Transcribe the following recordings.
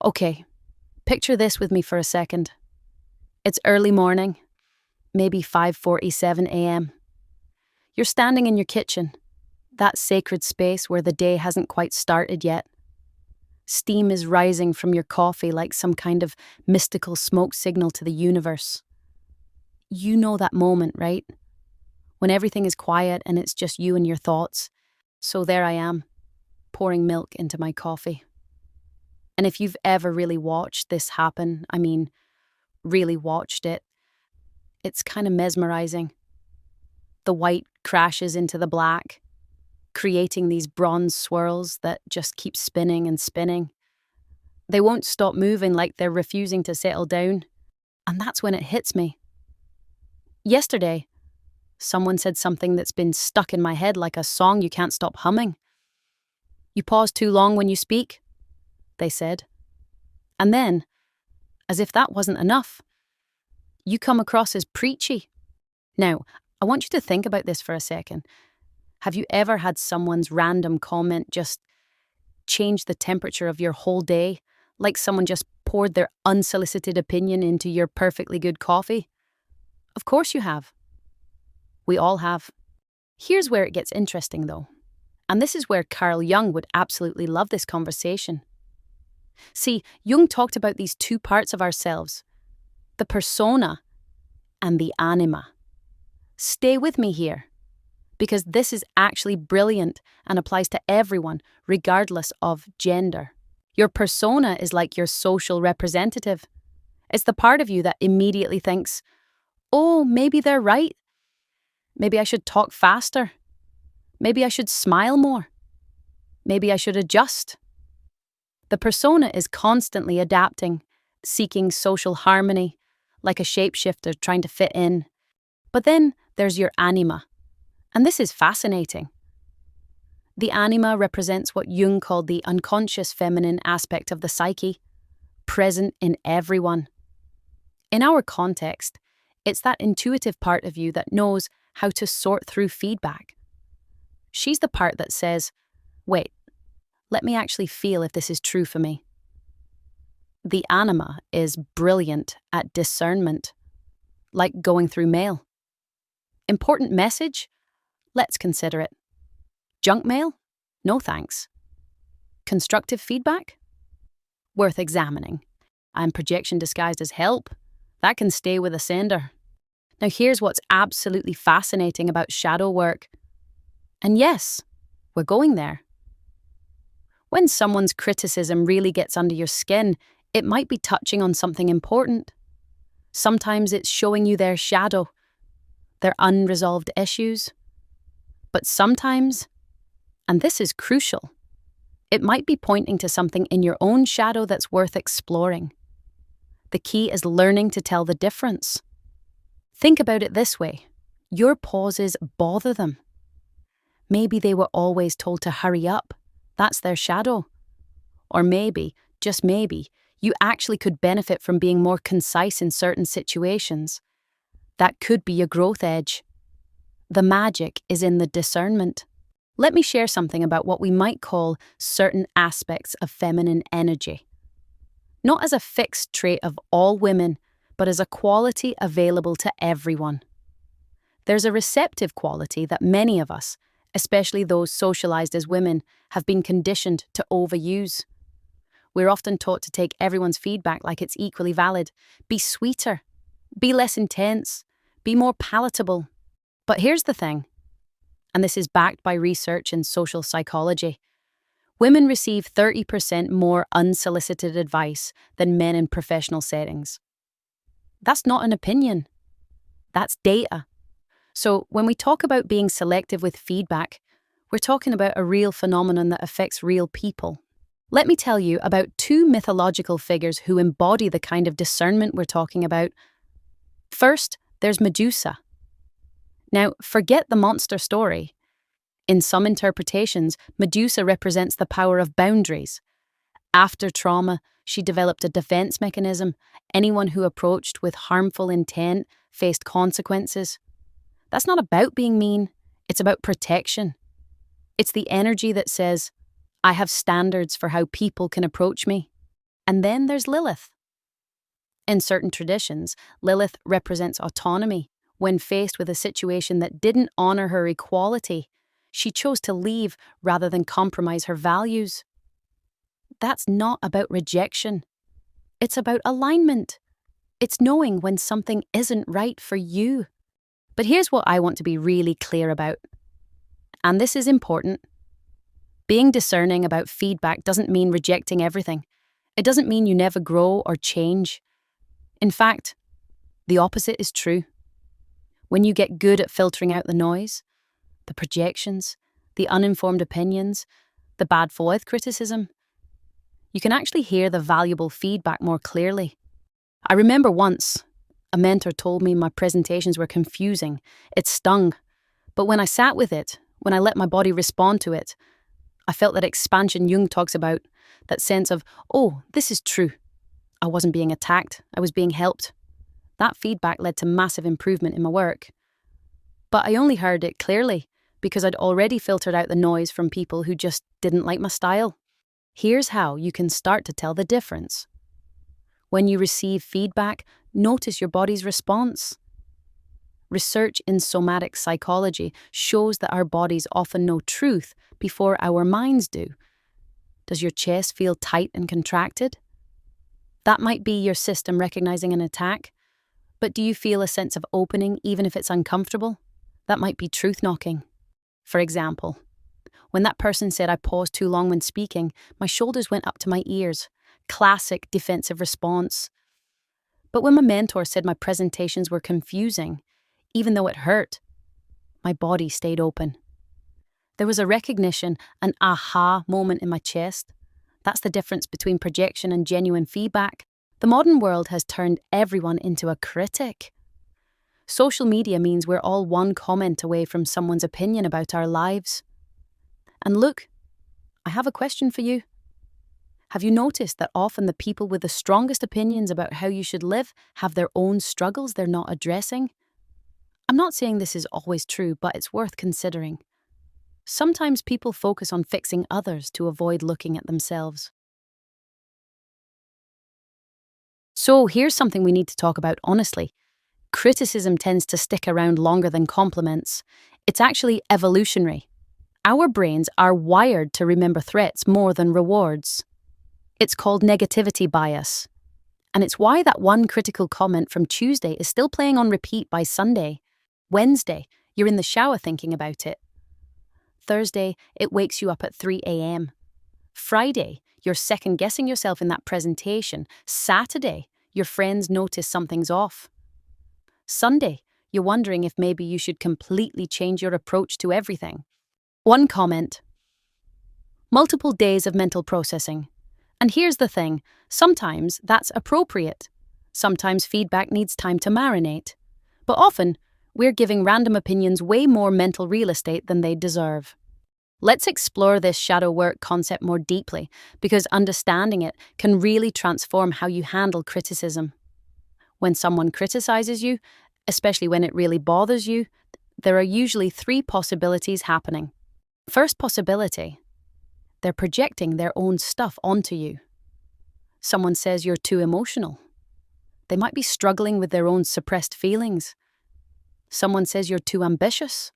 Okay, picture this with me for a second. It's early morning, maybe 5:47 a.m. You're standing in your kitchen, that sacred space where the day hasn't quite started yet. Steam is rising from your coffee like some kind of mystical smoke signal to the universe. You know that moment, right? When everything is quiet and it's just you and your thoughts. So there I am, pouring milk into my coffee. And if you've ever really watched this happen, really watched it, it's kind of mesmerizing. The white crashes into the black, creating these bronze swirls that just keep spinning and spinning. They won't stop moving like they're refusing to settle down. And that's when it hits me. Yesterday, someone said something that's been stuck in my head like a song you can't stop humming. "You pause too long when you speak," they said. And then, as if that wasn't enough, "You come across as preachy." Now, I want you to think about this for a second. Have you ever had someone's random comment just change the temperature of your whole day, like someone just poured their unsolicited opinion into your perfectly good coffee? Of course you have. We all have. Here's where it gets interesting, though. And this is where Carl Jung would absolutely love this conversation. See, Jung talked about these two parts of ourselves, the persona and the anima. Stay with me here, because this is actually brilliant and applies to everyone, regardless of gender. Your persona is like your social representative. It's the part of you that immediately thinks, "Oh, maybe they're right. Maybe I should talk faster. Maybe I should smile more. Maybe I should adjust." The persona is constantly adapting, seeking social harmony, like a shapeshifter trying to fit in. But then there's your anima. And this is fascinating. The anima represents what Jung called the unconscious feminine aspect of the psyche, present in everyone. In our context, it's that intuitive part of you that knows how to sort through feedback. She's the part that says, "Wait, let me actually feel if this is true for me." The anima is brilliant at discernment, like going through mail. Important message? Let's consider it. Junk mail? No thanks. Constructive feedback? Worth examining. And projection disguised as help? That can stay with a sender. Now here's what's absolutely fascinating about shadow work. And yes, we're going there. When someone's criticism really gets under your skin, it might be touching on something important. Sometimes it's showing you their shadow, their unresolved issues. But sometimes, and this is crucial, it might be pointing to something in your own shadow that's worth exploring. The key is learning to tell the difference. Think about it this way. Your pauses bother them. Maybe they were always told to hurry up. That's their shadow. Or maybe, just maybe, you actually could benefit from being more concise in certain situations. That could be your growth edge. The magic is in the discernment. Let me share something about what we might call certain aspects of feminine energy. Not as a fixed trait of all women, but as a quality available to everyone. There's a receptive quality that many of us, especially those socialized as women, have been conditioned to overuse. We're often taught to take everyone's feedback like it's equally valid. Be sweeter, be less intense, be more palatable. But here's the thing, and this is backed by research in social psychology. Women receive 30% more unsolicited advice than men in professional settings. That's not an opinion. That's data. So when we talk about being selective with feedback, we're talking about a real phenomenon that affects real people. Let me tell you about two mythological figures who embody the kind of discernment we're talking about. First, there's Medusa. Now, forget the monster story. In some interpretations, Medusa represents the power of boundaries. After trauma, she developed a defense mechanism. Anyone who approached with harmful intent faced consequences. That's not about being mean, it's about protection. It's the energy that says, I have standards for how people can approach me. And then there's Lilith. In certain traditions, Lilith represents autonomy. When faced with a situation that didn't honor her equality, she chose to leave rather than compromise her values. That's not about rejection. It's about alignment. It's knowing when something isn't right for you. But here's what I want to be really clear about. And this is important. Being discerning about feedback doesn't mean rejecting everything. It doesn't mean you never grow or change. In fact, the opposite is true. When you get good at filtering out the noise, the projections, the uninformed opinions, the bad faith criticism, you can actually hear the valuable feedback more clearly. I remember once, a mentor told me my presentations were confusing. It stung. But when I sat with it, when I let my body respond to it, I felt that expansion Jung talks about, that sense of, oh, this is true. I wasn't being attacked, I was being helped. That feedback led to massive improvement in my work. But I only heard it clearly because I'd already filtered out the noise from people who just didn't like my style. Here's how you can start to tell the difference. When you receive feedback, notice your body's response. Research in somatic psychology shows that our bodies often know truth before our minds do. Does your chest feel tight and contracted? That might be your system recognizing an attack. But do you feel a sense of opening even if it's uncomfortable? That might be truth knocking. For example, when that person said I paused too long when speaking, my shoulders went up to my ears. Classic defensive response. But when my mentor said my presentations were confusing, even though it hurt, my body stayed open. There was a recognition, an aha moment in my chest. That's the difference between projection and genuine feedback. The modern world has turned everyone into a critic. Social media means we're all one comment away from someone's opinion about our lives. And look, I have a question for you. Have you noticed that often the people with the strongest opinions about how you should live have their own struggles they're not addressing? I'm not saying this is always true, but it's worth considering. Sometimes people focus on fixing others to avoid looking at themselves. So here's something we need to talk about honestly. Criticism tends to stick around longer than compliments. It's actually evolutionary. Our brains are wired to remember threats more than rewards. It's called negativity bias. And it's why that one critical comment from Tuesday is still playing on repeat by Sunday. Wednesday, you're in the shower thinking about it. Thursday, it wakes you up at 3 a.m. Friday, you're second-guessing yourself in that presentation. Saturday, your friends notice something's off. Sunday, you're wondering if maybe you should completely change your approach to everything. One comment. Multiple days of mental processing. And here's the thing, sometimes that's appropriate. Sometimes feedback needs time to marinate. But often, we're giving random opinions way more mental real estate than they deserve. Let's explore this shadow work concept more deeply, because understanding it can really transform how you handle criticism. When someone criticizes you, especially when it really bothers you, there are usually 3 possibilities happening. First possibility, they're projecting their own stuff onto you. Someone says you're too emotional. They might be struggling with their own suppressed feelings. Someone says you're too ambitious.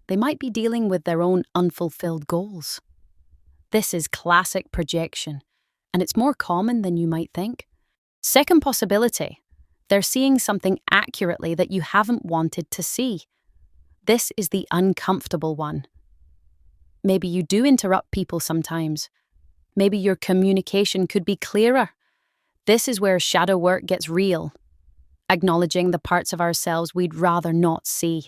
They might be dealing with their own unfulfilled goals. This is classic projection, and it's more common than you might think. Second possibility, they're seeing something accurately that you haven't wanted to see. This is the uncomfortable one. Maybe you do interrupt people sometimes. Maybe your communication could be clearer. This is where shadow work gets real. Acknowledging the parts of ourselves we'd rather not see.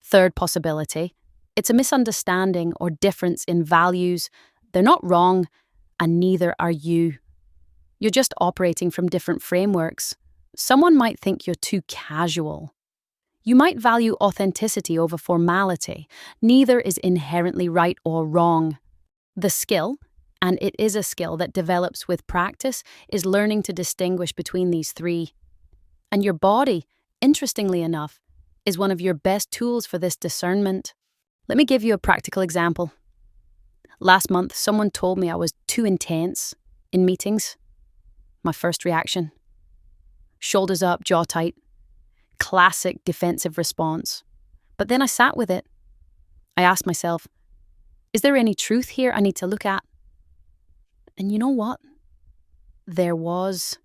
Third possibility, it's a misunderstanding or difference in values. They're not wrong, and neither are you. You're just operating from different frameworks. Someone might think you're too casual. You might value authenticity over formality. Neither is inherently right or wrong. The skill, and it is a skill that develops with practice, is learning to distinguish between these 3. And your body, interestingly enough, is one of your best tools for this discernment. Let me give you a practical example. Last month, someone told me I was too intense in meetings. My first reaction. Shoulders up, jaw tight. Classic defensive response. But then I sat with it. I asked myself, is there any truth here I need to look at? And you know what? There was.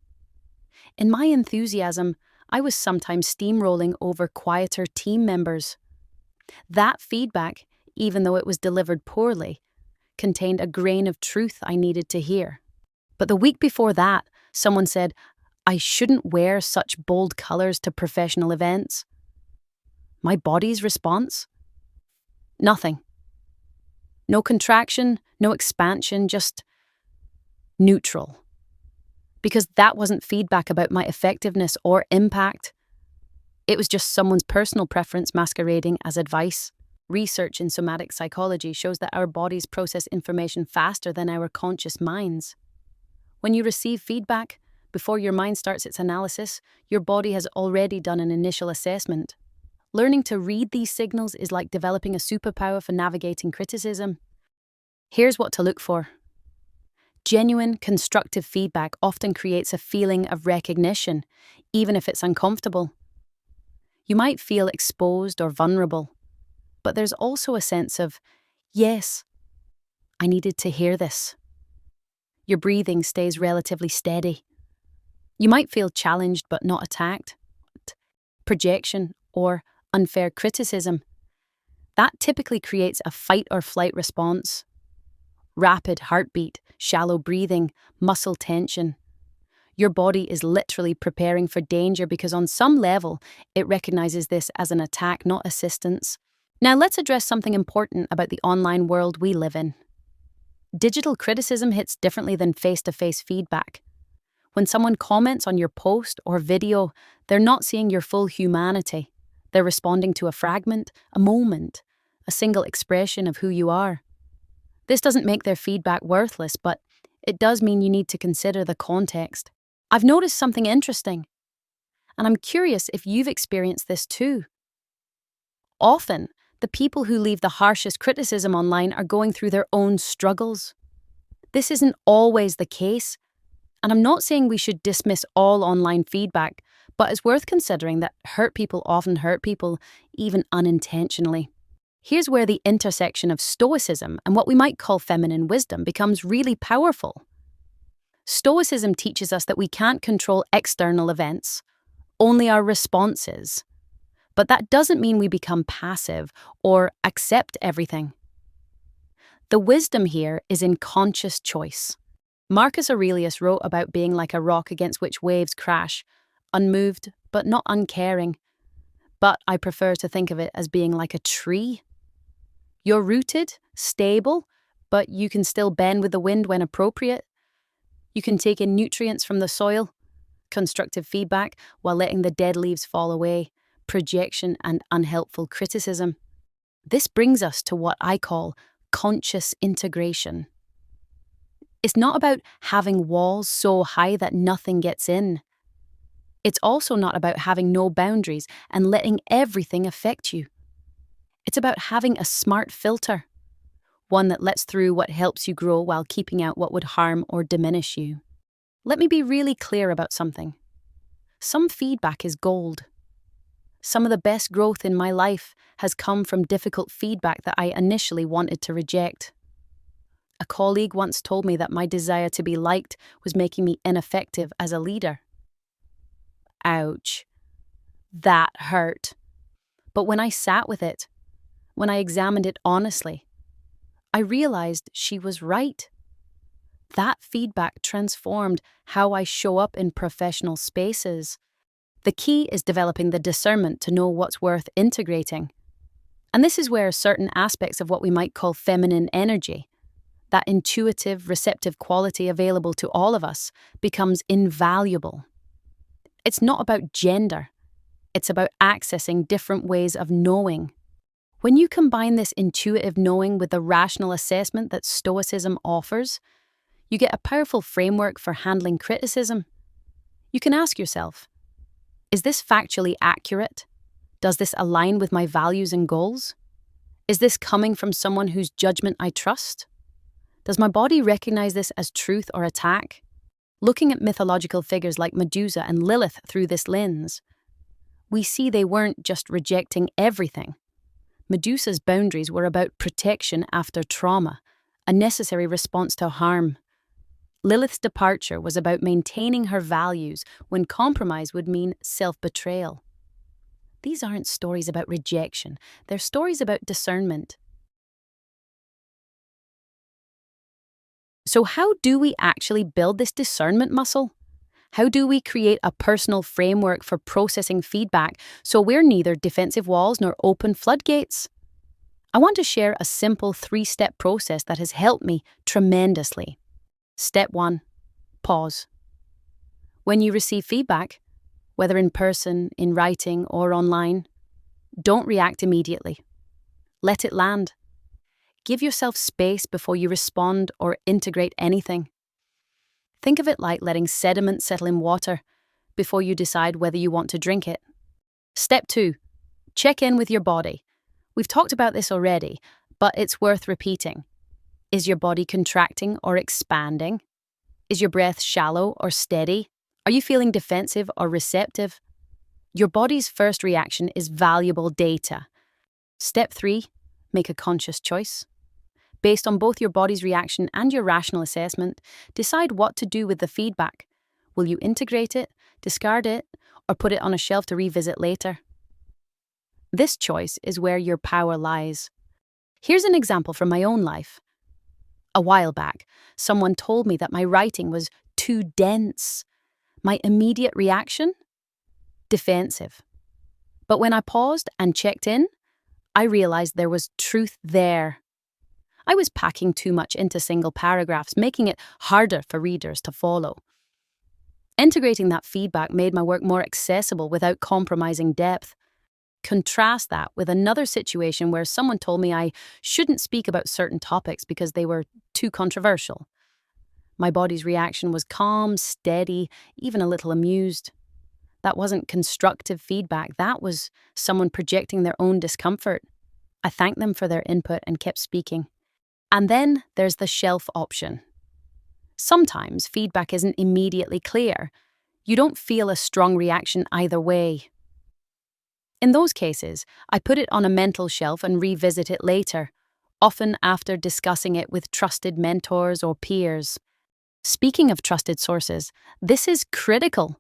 In my enthusiasm, I was sometimes steamrolling over quieter team members. That feedback, even though it was delivered poorly, contained a grain of truth I needed to hear. But the week before that, someone said, I shouldn't wear such bold colors to professional events. My body's response? Nothing. No contraction, no expansion, just neutral. Because that wasn't feedback about my effectiveness or impact. It was just someone's personal preference masquerading as advice. Research in somatic psychology shows that our bodies process information faster than our conscious minds. When you receive feedback, before your mind starts its analysis, your body has already done an initial assessment. Learning to read these signals is like developing a superpower for navigating criticism. Here's what to look for. Genuine, constructive feedback often creates a feeling of recognition, even if it's uncomfortable. You might feel exposed or vulnerable, but there's also a sense of, yes, I needed to hear this. Your breathing stays relatively steady. You might feel challenged but not attacked. Projection or unfair criticism. That typically creates a fight or flight response. Rapid heartbeat, shallow breathing, muscle tension. Your body is literally preparing for danger because on some level, it recognizes this as an attack, not assistance. Now let's address something important about the online world we live in. Digital criticism hits differently than face-to-face feedback. When someone comments on your post or video, they're not seeing your full humanity. They're responding to a fragment, a moment, a single expression of who you are. This doesn't make their feedback worthless, but it does mean you need to consider the context. I've noticed something interesting, and I'm curious if you've experienced this too. Often, the people who leave the harshest criticism online are going through their own struggles. This isn't always the case, and I'm not saying we should dismiss all online feedback, but it's worth considering that hurt people often hurt people, even unintentionally. Here's where the intersection of Stoicism and what we might call feminine wisdom becomes really powerful. Stoicism teaches us that we can't control external events, only our responses. But that doesn't mean we become passive or accept everything. The wisdom here is in conscious choice. Marcus Aurelius wrote about being like a rock against which waves crash, unmoved but not uncaring. But I prefer to think of it as being like a tree. You're rooted, stable, but you can still bend with the wind when appropriate. You can take in nutrients from the soil, constructive feedback, while letting the dead leaves fall away, projection and unhelpful criticism. This brings us to what I call conscious integration. It's not about having walls so high that nothing gets in. It's also not about having no boundaries and letting everything affect you. It's about having a smart filter, one that lets through what helps you grow while keeping out what would harm or diminish you. Let me be really clear about something. Some feedback is gold. Some of the best growth in my life has come from difficult feedback that I initially wanted to reject. A colleague once told me that my desire to be liked was making me ineffective as a leader. Ouch. That hurt. But when I sat with it, when I examined it honestly, I realized she was right. That feedback transformed how I show up in professional spaces. The key is developing the discernment to know what's worth integrating. And this is where certain aspects of what we might call feminine energy, that intuitive, receptive quality available to all of us, becomes invaluable. It's not about gender. It's about accessing different ways of knowing. When you combine this intuitive knowing with the rational assessment that Stoicism offers, you get a powerful framework for handling criticism. You can ask yourself, is this factually accurate? Does this align with my values and goals? Is this coming from someone whose judgment I trust? Does my body recognize this as truth or attack? Looking at mythological figures like Medusa and Lilith through this lens, we see they weren't just rejecting everything. Medusa's boundaries were about protection after trauma, a necessary response to harm. Lilith's departure was about maintaining her values when compromise would mean self-betrayal. These aren't stories about rejection, they're stories about discernment. So how do we actually build this discernment muscle? How do we create a personal framework for processing feedback so we're neither defensive walls nor open floodgates? I want to share a simple 3-step process that has helped me tremendously. Step 1. Pause. When you receive feedback, whether in person, in writing, or online, don't react immediately. Let it land. Give yourself space before you respond or integrate anything. Think of it like letting sediment settle in water before you decide whether you want to drink it. Step 2. Check in with your body. We've talked about this already, but it's worth repeating. Is your body contracting or expanding? Is your breath shallow or steady? Are you feeling defensive or receptive? Your body's first reaction is valuable data. Step 3. Make a conscious choice. Based on both your body's reaction and your rational assessment, decide what to do with the feedback. Will you integrate it, discard it, or put it on a shelf to revisit later? This choice is where your power lies. Here's an example from my own life. A while back, someone told me that my writing was too dense. My immediate reaction? Defensive. But when I paused and checked in, I realized there was truth there. I was packing too much into single paragraphs, making it harder for readers to follow. Integrating that feedback made my work more accessible without compromising depth. Contrast that with another situation where someone told me I shouldn't speak about certain topics because they were too controversial. My body's reaction was calm, steady, even a little amused. That wasn't constructive feedback, that was someone projecting their own discomfort. I thanked them for their input and kept speaking. And then there's the shelf option. Sometimes feedback isn't immediately clear. You don't feel a strong reaction either way. In those cases, I put it on a mental shelf and revisit it later, often after discussing it with trusted mentors or peers. Speaking of trusted sources, this is critical.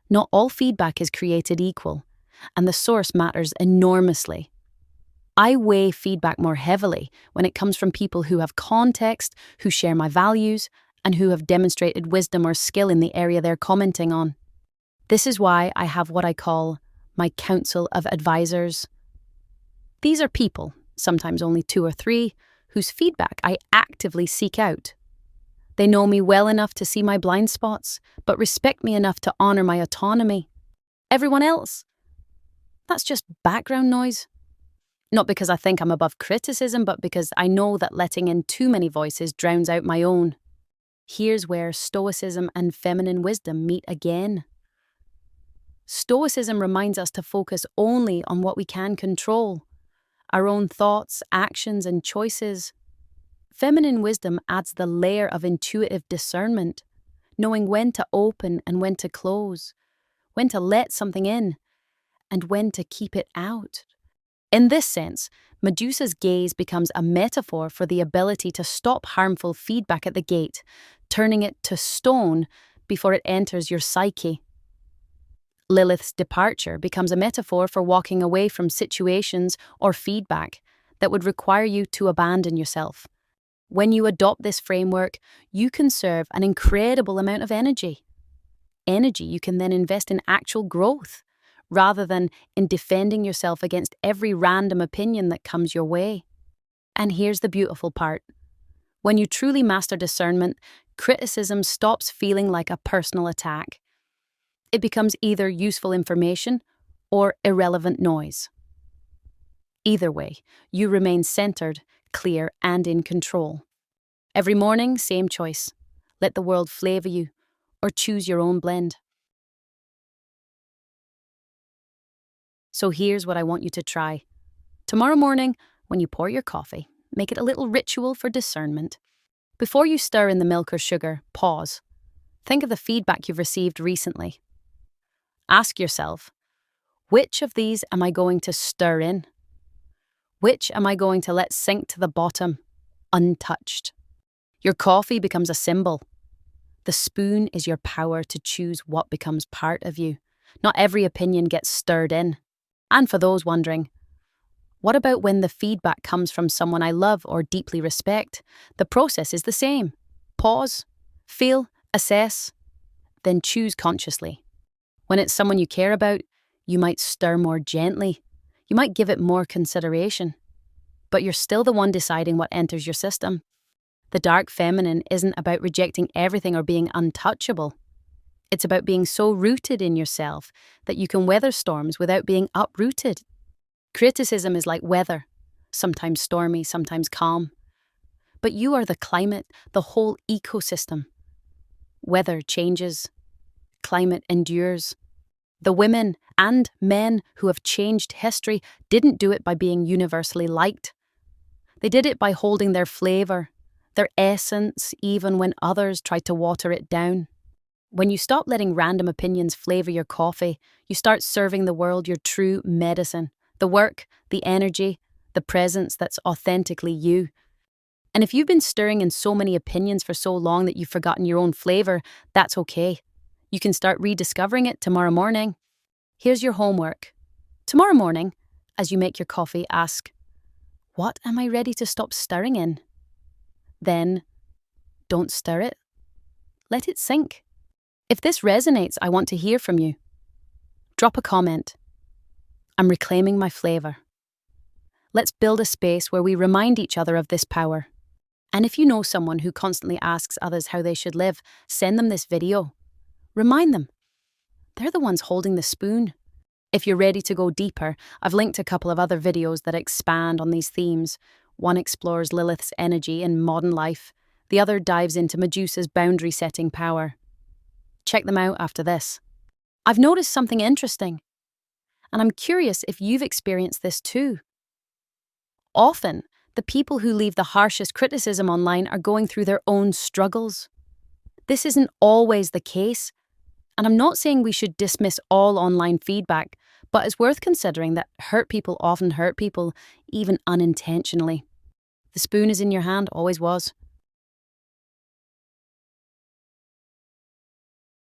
Not all feedback is created equal, and the source matters enormously. I weigh feedback more heavily when it comes from people who have context, who share my values, and who have demonstrated wisdom or skill in the area they're commenting on. This is why I have what I call my council of advisors. These are people, sometimes only 2 or 3, whose feedback I actively seek out. They know me well enough to see my blind spots, but respect me enough to honor my autonomy. Everyone else, that's just background noise. Not because I think I'm above criticism, but because I know that letting in too many voices drowns out my own. Here's where Stoicism and feminine wisdom meet again. Stoicism reminds us to focus only on what we can control, our own thoughts, actions, and choices. Feminine wisdom adds the layer of intuitive discernment, knowing when to open and when to close, when to let something in, and when to keep it out. In this sense, Medusa's gaze becomes a metaphor for the ability to stop harmful feedback at the gate, turning it to stone before it enters your psyche. Lilith's departure becomes a metaphor for walking away from situations or feedback that would require you to abandon yourself. When you adopt this framework, you conserve an incredible amount of energy. Energy you can then invest in actual growth, rather than in defending yourself against every random opinion that comes your way. And here's the beautiful part. When you truly master discernment, criticism stops feeling like a personal attack. It becomes either useful information or irrelevant noise. Either way, you remain centered, clear, and in control. Every morning, same choice. Let the world flavor you, or choose your own blend. So here's what I want you to try. Tomorrow morning, when you pour your coffee, make it a little ritual for discernment. Before you stir in the milk or sugar, pause. Think of the feedback you've received recently. Ask yourself, which of these am I going to stir in? Which am I going to let sink to the bottom, untouched? Your coffee becomes a symbol. The spoon is your power to choose what becomes part of you. Not every opinion gets stirred in. And for those wondering, what about when the feedback comes from someone I love or deeply respect? The process is the same. Pause, feel, assess, then choose consciously. When it's someone you care about, you might stir more gently. You might give it more consideration. But you're still the one deciding what enters your system. The dark feminine isn't about rejecting everything or being untouchable. It's about being so rooted in yourself that you can weather storms without being uprooted. Criticism is like weather, sometimes stormy, sometimes calm. But you are the climate, the whole ecosystem. Weather changes. Climate endures. The women and men who have changed history didn't do it by being universally liked. They did it by holding their flavor, their essence, even when others tried to water it down. When you stop letting random opinions flavor your coffee, you start serving the world your true medicine, the work, the energy, the presence that's authentically you. And if you've been stirring in so many opinions for so long that you've forgotten your own flavor, that's okay. You can start rediscovering it tomorrow morning. Here's your homework. Tomorrow morning, as you make your coffee, ask, what am I ready to stop stirring in? Then, don't stir it. Let it sink. If this resonates, I want to hear from you. Drop a comment. I'm reclaiming my flavor. Let's build a space where we remind each other of this power. And if you know someone who constantly asks others how they should live, send them this video. Remind them. They're the ones holding the spoon. If you're ready to go deeper, I've linked a couple of other videos that expand on these themes. One explores Lilith's energy in modern life. The other dives into Medusa's boundary-setting power. Check them out after this. I've noticed something interesting, and I'm curious if you've experienced this too. Often, the people who leave the harshest criticism online are going through their own struggles. This isn't always the case, and I'm not saying we should dismiss all online feedback, but it's worth considering that hurt people often hurt people, even unintentionally. The spoon is in your hand, always was.